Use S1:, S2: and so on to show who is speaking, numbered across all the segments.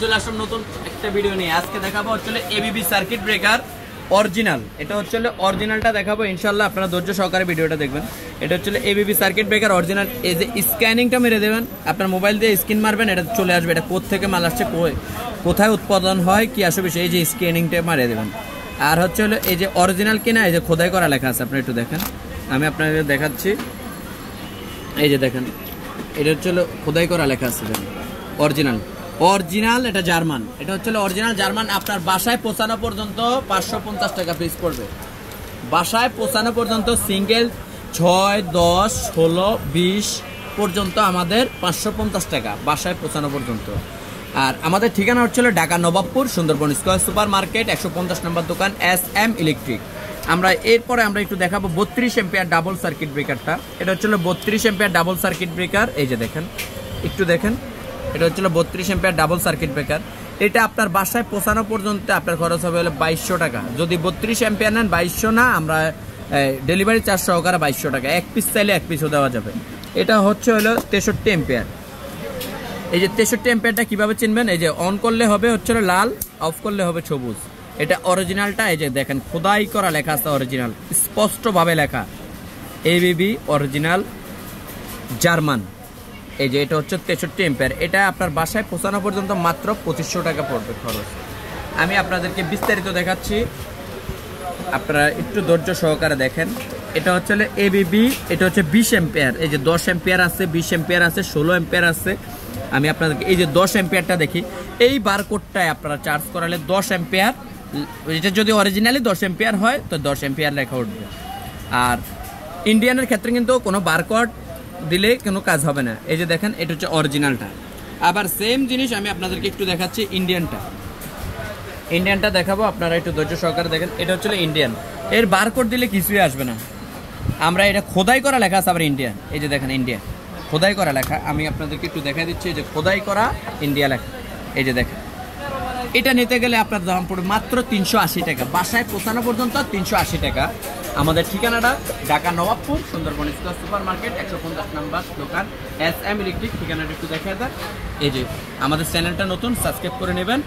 S1: চলে আসলাম নতুন একটা ভিডিও নিয়ে। আজকে দেখাবো হচ্ছে এবিবি সার্কিট ব্রেকার অরিজিনাল। এটা হচ্ছে অরিজিনালটা দেখাবো ইনশাল্লাহ, আপনারা ধৈর্য সহকারে ভিডিওটা দেখবেন। এটা হচ্ছে এবিবি সার্কিট ব্রেকার অরিজিনাল। এই যে স্ক্যানিংটা মেরে দেবেন, আপনার মোবাইল দিয়ে স্ক্রিন মারবেন, এটা চলে আসবে এটা কোথা থেকে মাল আসছে, কোথায় উৎপাদন হয়, কি আসবে, এই যে স্ক্যানিংটা মারিয়ে দেবেন। আর হচ্ছে এই যে অরিজিনাল কিনা, এই যে খোদাই করা লেখা আছে, আপনারা একটু দেখেন, আমি আপনাদের দেখাচ্ছি। এই যে দেখেন, এটা হচ্ছে খোদাই করা লেখা আছে, অরিজিনাল এটা জার্মান। এটা হচ্ছে অরিজিনাল জার্মান। আপনার বাসায় পৌঁছানো পর্যন্ত 550 টাকা পিস পড়বে। বাসায় পৌঁছানো পর্যন্ত সিঙ্গেল 6, 10, 16, 20 পর্যন্ত আমাদের 550 টাকা বাসায় পৌঁছানো পর্যন্ত। আর আমাদের ঠিকানা হচ্ছিল Dhaka Nawabpur Sundarban square super market 150 নম্বর দোকান SM ইলেকট্রিক। আমরা এরপরে আমরা একটু দেখাবো 32 এম্পিয়ার ডাবল সার্কিট ব্রেকারটা। এটা হচ্ছিল 32 এম্পিয়ার ডাবল সার্কিট ব্রেকার। এই যে দেখেন, একটু দেখেন, এটা হচ্ছিল 32 এম্পিয়ার ডাবল সার্কিট ব্রেকার। এটা আপনার বাসায় পৌঁছানো পর্যন্ত আপনার খরচ হবে হলো 2200 টাকা। যদি 32 এম্পিয়ার নেন 2200 না, আমরা ডেলিভারি চার্জ সহকারে 2200 টাকা। এক পিস চাইলে এক পিসও দেওয়া যাবে। এটা হচ্ছে হলো 63 এম্পিয়ার। এই যে 63 এম্পিয়ারটা কিভাবে চিনবেন, এই যে অন করলে হবে হচ্ছে লাল, অফ করলে হবে সবুজ। এটা অরিজিনালটা, এই যে দেখেন খোদাই করা লেখা আছে অরিজিনাল, স্পষ্টভাবে লেখা এবিবি অরিজিনাল জার্মান। এই যে এটা হচ্ছে 63 এম্পিয়ার। এটা আপনার বাসায় পৌঁছানো পর্যন্ত মাত্র 2500 টাকা পড়বে খরচ। আমি আপনাদেরকে বিস্তারিত দেখাচ্ছি, আপনারা একটু ধৈর্য সহকারে দেখেন। এটা হচ্ছে এবিবি, এটা হচ্ছে 20 এম্পিয়ার। এই যে 10 এম্পিয়ার আছে, 20 এম্পিয়ার আছে, 16 এম্পিয়ার আছে। আমি আপনাদেরকে এই যে 10 এম্পিয়ারটা দেখি। এই বারকোডটায় আপনারা চার্জ করালে 10 এম্পিয়ার, এটা যদি অরিজিনালি 10 এম্পিয়ার হয় তো 10 এম্পিয়ার লেখা উঠবে। আর ইন্ডিয়ানের ক্ষেত্রে কিন্তু কোনো বারকোড দিলে কোনো কাজ হবে না। এই যে দেখেন, এটা হচ্ছে অরিজিনালটা। আবার সেম জিনিস আমি আপনাদেরকে একটু দেখাচ্ছি ইন্ডিয়ানটা দেখাবো, আপনারা একটু ধৈর্য সহকারে দেখেন। এটা হচ্ছে ইন্ডিয়ান, এর বারকোড দিলে কিছুই আসবে না। আমরা এটা খোদাই করা লেখা আছে আবার ইন্ডিয়ান। এই যে দেখেন ইন্ডিয়ান খোদাই করা লেখা, আমি আপনাদেরকে একটু দেখা দিচ্ছি। এই যে খোদাই করা ইন্ডিয়া লেখা, এই যে দেখেন। এটা নিতে গেলে আপনার দাম পড়বে মাত্র 380 টাকা। বাসায় পৌঁছানো পর্যন্ত 380 টাকা। আমাদের ঠিকানাটা Dhaka Nawabpur Sundarban square super market 150 নম্বর দোকান SM ইলেকট্রিক। ঠিকানাটা একটু দেখা দেয়। এই যে আমাদের চ্যানেলটা নতুন, সাবস্ক্রাইব করে নেবেন।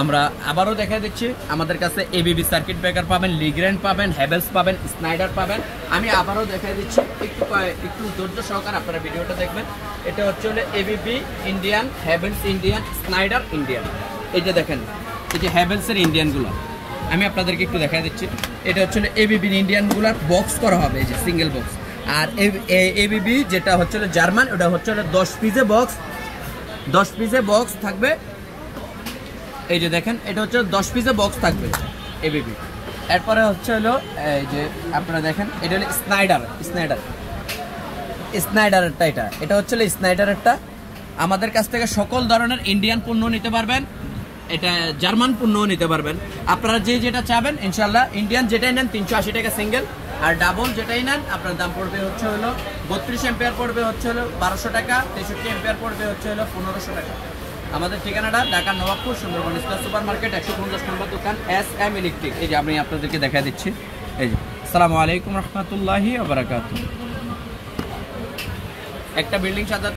S1: আমরা আবারও দেখা দিচ্ছি, আমাদের কাছে এবিবি সার্কিট ব্রেকার পাবেন, লিগ্র্যান্ড পাবেন, হ্যাভেলস পাবেন, স্নাইডার পাবেন। আমি আবারও দেখা দিচ্ছি, একটু ধৈর্য সহকারে আপনারা ভিডিওটা দেখবেন। এটা হচ্ছে ABB Indian, Havells Indian, Schneider Indian. এই যে দেখেন, এই যে হ্যাভেলসের ইন্ডিয়ানগুলো আমি আপনাদেরকে একটু দেখা দিচ্ছি। এটা হচ্ছে এবিবি ইন্ডিয়ানগুলোর বক্স করা হবে, এই যে সিঙ্গেল বক্স। আর এবিবি যেটা হচ্ছে জার্মান, ওটা হচ্ছে 10 পিসে বক্স, 10 পিসে বক্স থাকবে। এই যে দেখেন, এটা হচ্ছে 10 পিসে বক্স থাকবে এবিবি। এরপরে হচ্ছে হলো এই যে আপনারা দেখেন, এটা হলো স্নাইডারেরটা। এটা হচ্ছে স্নাইডারেরটা। আমাদের কাছ থেকে সকল ধরনের ইন্ডিয়ান পণ্য নিতে পারবেন, এটা জার্মান পণ্যও নিতে পারবেন। আপনারা যেটা চাবেন ইনশাল্লাহ। ইন্ডিয়ান যেটাই নেন 380 টাকা সিঙ্গেল, আর ডাবল যেটাই নেন আপনার দাম পড়বে হচ্ছে হলো 32 এম্পিয়ার পড়বে হচ্ছে হলো 1200 টাকা, 63 এম্পিয়ার পড়বে হচ্ছে হলো 1500 টাকা। আমাদের ঠিকানাটা Dhaka Nawabpur Sundarban square super market 150 নম্বর দোকান SM ইলেকট্রিক। এই যে আমি আপনাদেরকে দেখা দিচ্ছি। এই যে আসসালামু আলাইকুম রহমতুল্লাহি ওয়া বারাকাতুহু। একটা বিল্ডিং সাজা